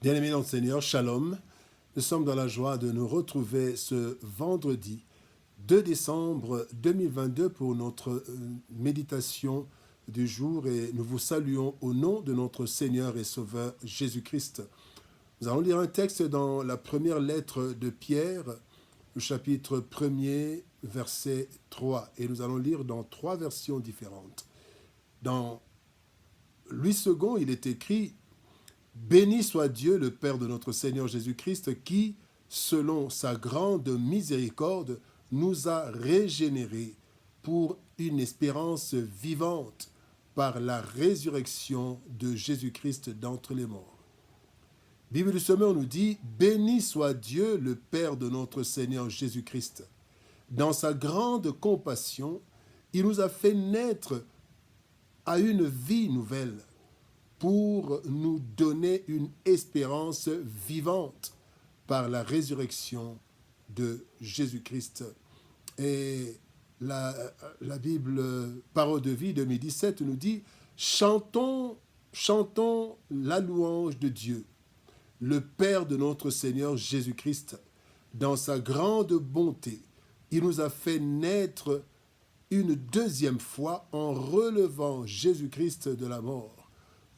Bien-aimés dans le Seigneur, Shalom. Nous sommes dans la joie de nous retrouver ce vendredi 2 décembre 2022 pour notre méditation du jour et nous vous saluons au nom de notre Seigneur et Sauveur Jésus-Christ. Nous allons lire un texte dans la première lettre de Pierre, le chapitre 1er, verset 3. Et nous allons lire dans 3 versions différentes. Dans Louis II, il est écrit « Béni soit Dieu, le Père de notre Seigneur Jésus-Christ, qui, selon sa grande miséricorde, nous a régénérés pour une espérance vivante par la résurrection de Jésus-Christ d'entre les morts. » Bible du Semeur nous dit « Béni soit Dieu, le Père de notre Seigneur Jésus-Christ. Dans sa grande compassion, il nous a fait naître à une vie nouvelle pour nous donner une espérance vivante par la résurrection de Jésus-Christ. » Et la Bible Parole de vie 2017 nous dit « Chantons la louange de Dieu, le Père de notre Seigneur Jésus-Christ. Dans sa grande bonté, il nous a fait naître une deuxième fois en relevant Jésus-Christ de la mort.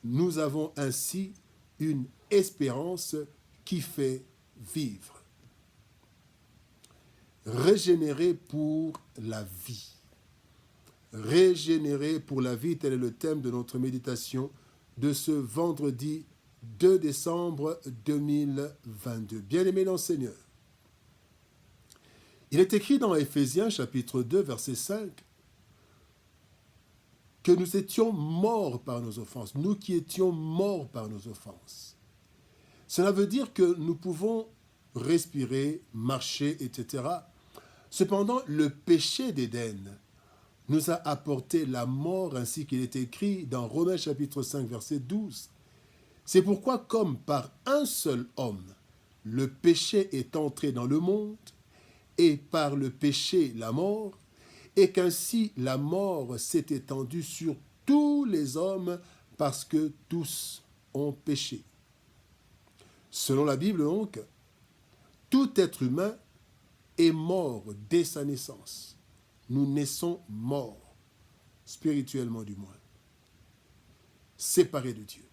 Nous avons ainsi une espérance qui fait vivre. » Régénérer pour la vie. Régénérer pour la vie, tel est le thème de notre méditation de ce vendredi 2 décembre 2022. Bien-aimés dans le Seigneur, il est écrit dans Éphésiens chapitre 2 verset 5 que nous étions morts par nos offenses, nous qui étions morts par nos offenses. Cela veut dire que nous pouvons respirer, marcher, etc. Cependant, le péché d'Éden nous a apporté la mort, ainsi qu'il est écrit dans Romains chapitre 5 verset 12. C'est pourquoi, comme par un seul homme, le péché est entré dans le monde, et par le péché la mort, et qu'ainsi la mort s'est étendue sur tous les hommes parce que tous ont péché. Selon la Bible donc, tout être humain est mort dès sa naissance. Nous naissons morts, spirituellement du moins, séparés de Dieu.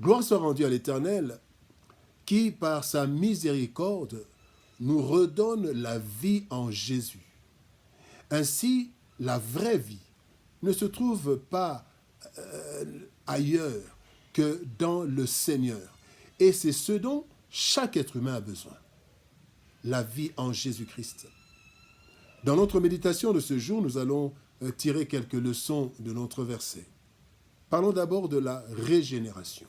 Gloire soit rendue à l'Éternel, qui par sa miséricorde nous redonne la vie en Jésus. Ainsi, la vraie vie ne se trouve pas ailleurs que dans le Seigneur. Et c'est ce dont chaque être humain a besoin. La vie en Jésus-Christ. Dans notre méditation de ce jour, nous allons tirer quelques leçons de notre verset. Parlons d'abord de la régénération.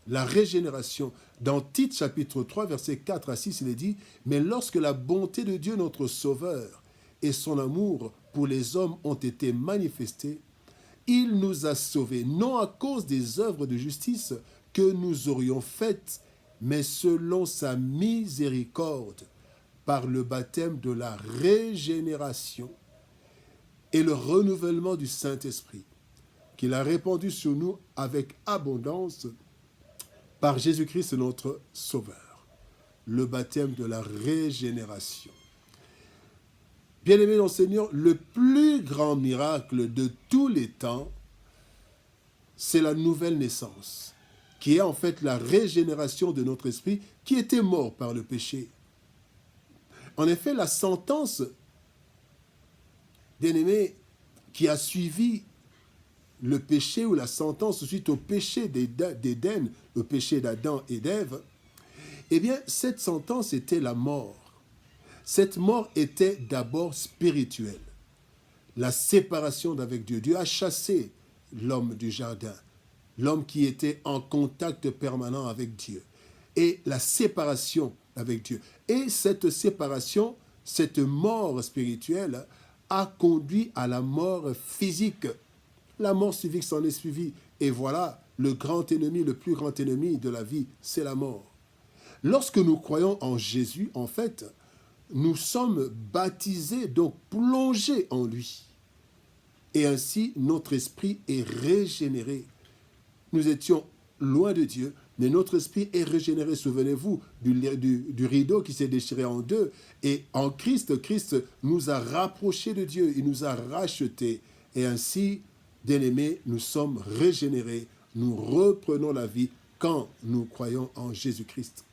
La régénération. Dans Tite chapitre 3, versets 4 à 6, il est dit « Mais lorsque la bonté de Dieu notre Sauveur et son amour pour les hommes ont été manifestés, il nous a sauvés, non à cause des œuvres de justice que nous aurions faites, mais selon sa miséricorde, par le baptême de la régénération et le renouvellement du Saint-Esprit, qu'il a répandu sur nous avec abondance par Jésus-Christ notre Sauveur. » Le baptême de la régénération. Bien-aimés dans le Seigneur, le plus grand miracle de tous les temps, c'est la nouvelle naissance, qui est en fait la régénération de notre esprit qui était mort par le péché. En effet, la sentence, bien-aimés, qui a suivi le péché ou la sentence suite au péché d'Éden, au péché d'Adam et d'Ève, eh bien, cette sentence était la mort. Cette mort était d'abord spirituelle. La séparation d'avec Dieu. Dieu a chassé l'homme du jardin, l'homme qui était en contact permanent avec Dieu. Et la séparation avec Dieu. Et cette séparation, cette mort spirituelle, a conduit à la mort physique. La mort physique s'en est suivie. Et voilà, le grand ennemi, le plus grand ennemi de la vie, c'est la mort. Lorsque nous croyons en Jésus, en fait, nous sommes baptisés, donc plongés en lui. Et ainsi, notre esprit est régénéré. Nous étions loin de Dieu, mais notre esprit est régénéré. Souvenez-vous du rideau qui s'est déchiré en deux. Et en Christ, Christ nous a rapprochés de Dieu, il nous a rachetés. Et ainsi, bien-aimés, nous sommes régénérés, nous reprenons la vie quand nous croyons en Jésus-Christ.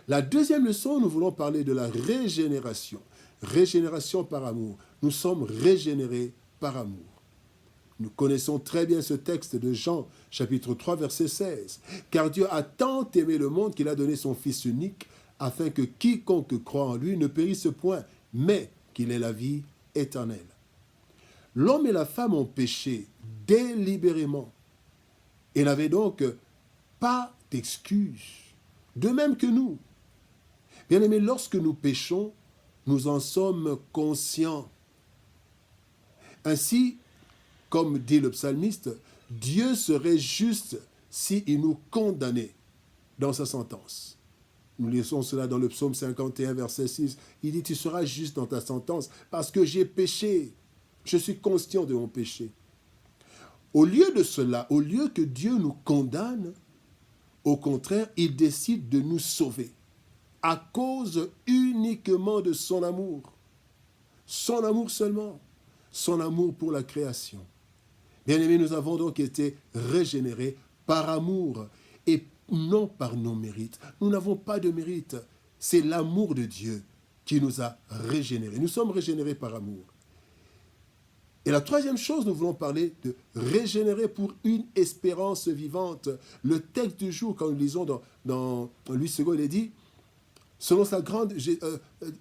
La deuxième leçon, nous voulons parler de la régénération. Régénération par amour. Nous sommes régénérés par amour. Nous connaissons très bien ce texte de Jean, chapitre 3, verset 16. « Car Dieu a tant aimé le monde qu'il a donné son Fils unique, afin que quiconque croit en lui ne périsse point, mais qu'il ait la vie éternelle. » L'homme et la femme ont péché délibérément et n'avaient donc pas d'excuse, de même que nous. Bien-aimés, lorsque nous péchons, nous en sommes conscients. Ainsi, comme dit le psalmiste, Dieu serait juste s'il nous condamnait dans sa sentence. Nous lisons cela dans le psaume 51, verset 6. Il dit, tu seras juste dans ta sentence parce que j'ai péché. Je suis conscient de mon péché. Au lieu de cela, au lieu que Dieu nous condamne, au contraire, il décide de nous sauver à cause uniquement de son amour. Son amour seulement. Son amour pour la création. Bien-aimés, nous avons donc été régénérés par amour et non par nos mérites. Nous n'avons pas de mérite. C'est l'amour de Dieu qui nous a régénérés. Nous sommes régénérés par amour. Et la troisième chose, nous voulons parler de régénérer pour une espérance vivante. Le texte du jour, quand nous lisons dans Louis II, il est dit, selon sa grande,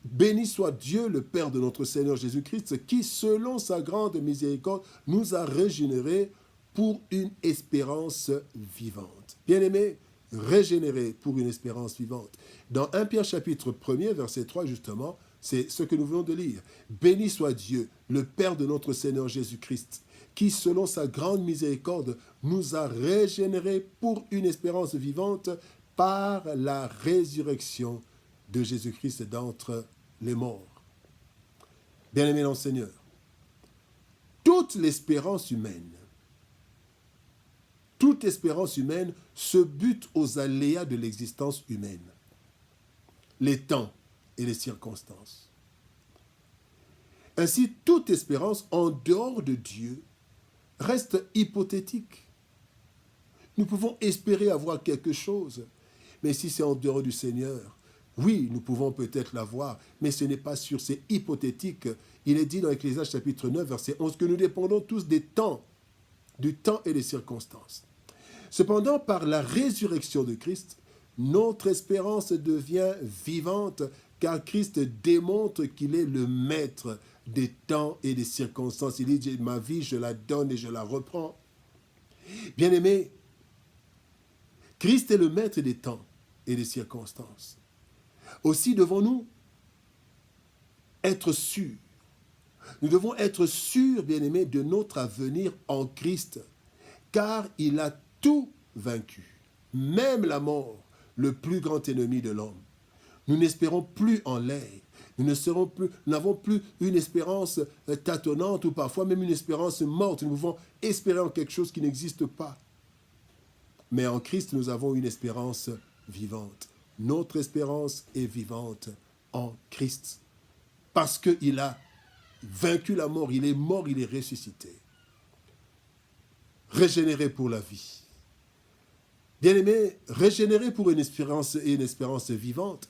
béni soit Dieu, le Père de notre Seigneur Jésus-Christ, qui, selon sa grande miséricorde, nous a régénérés pour une espérance vivante. Bien-aimés, régénérés pour une espérance vivante. Dans 1 Pierre chapitre 1er, verset 3, justement, c'est ce que nous venons de lire. Béni soit Dieu, le Père de notre Seigneur Jésus-Christ, qui, selon sa grande miséricorde, nous a régénérés pour une espérance vivante par la résurrection de Jésus-Christ d'entre les morts. Bien-aimés dans le Seigneur, toute l'espérance humaine se bute aux aléas de l'existence humaine, les temps et les circonstances. Ainsi, toute espérance en dehors de Dieu reste hypothétique. Nous pouvons espérer avoir quelque chose, mais si c'est en dehors du Seigneur, oui, nous pouvons peut-être l'avoir, mais ce n'est pas sûr, c'est hypothétique. Il est dit dans Ecclésiaste chapitre 9, verset 11, que nous dépendons tous du temps et des circonstances. Cependant, par la résurrection de Christ, notre espérance devient vivante, car Christ démontre qu'il est le maître des temps et des circonstances. Il dit, ma vie, je la donne et je la reprends. Bien-aimés, Christ est le maître des temps et des circonstances. Aussi devons-nous être sûrs. Nous devons être sûrs, bien-aimés, de notre avenir en Christ, car il a tout vaincu, même la mort, le plus grand ennemi de l'homme. Nous n'espérons plus en l'air. Nous n'avons plus une espérance tâtonnante ou parfois même une espérance morte. Nous pouvons espérer en quelque chose qui n'existe pas. Mais en Christ, nous avons une espérance vivante. Notre espérance est vivante en Christ. Parce qu'il a vaincu la mort, il est mort, il est ressuscité. Régénéré pour la vie. Bien-aimé, régénéré pour une espérance vivante.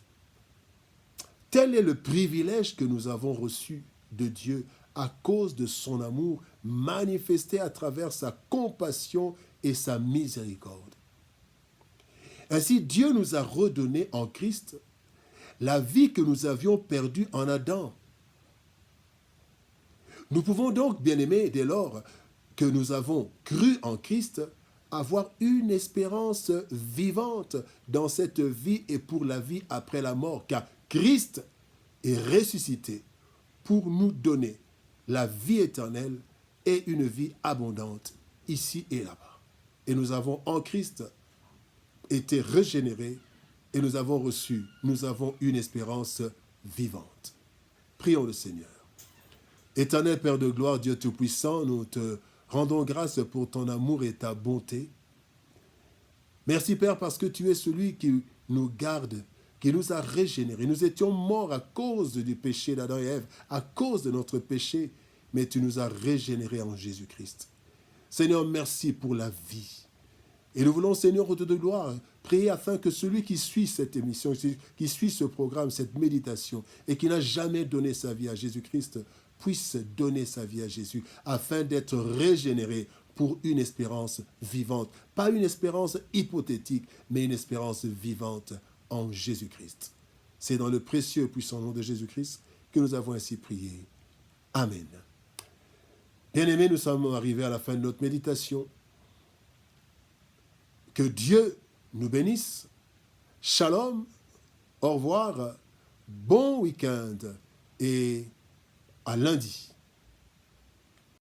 Tel est le privilège que nous avons reçu de Dieu à cause de son amour manifesté à travers sa compassion et sa miséricorde. Ainsi, Dieu nous a redonné en Christ la vie que nous avions perdue en Adam. Nous pouvons donc, bien-aimés, dès lors que nous avons cru en Christ, avoir une espérance vivante dans cette vie et pour la vie après la mort, car Christ est ressuscité pour nous donner la vie éternelle et une vie abondante ici et là-bas. Et nous avons en Christ été régénérés et nous avons une espérance vivante. Prions le Seigneur. Éternel Père de gloire, Dieu Tout-Puissant, nous te rendons grâce pour ton amour et ta bonté. Merci Père parce que tu es celui qui nous garde, qui nous a régénérés. Nous étions morts à cause du péché d'Adam et Ève, à cause de notre péché, mais tu nous as régénérés en Jésus-Christ. Seigneur, merci pour la vie. Et nous voulons, Seigneur, au Dieu de gloire, prier afin que celui qui suit cette émission, qui suit ce programme, cette méditation, et qui n'a jamais donné sa vie à Jésus-Christ, puisse donner sa vie à Jésus, afin d'être régénéré pour une espérance vivante. Pas une espérance hypothétique, mais une espérance vivante en Jésus-Christ. C'est dans le précieux et puissant nom de Jésus-Christ que nous avons ainsi prié. Amen. Bien-aimés, nous sommes arrivés à la fin de notre méditation. Que Dieu nous bénisse. Shalom. Au revoir. Bon week-end et à lundi.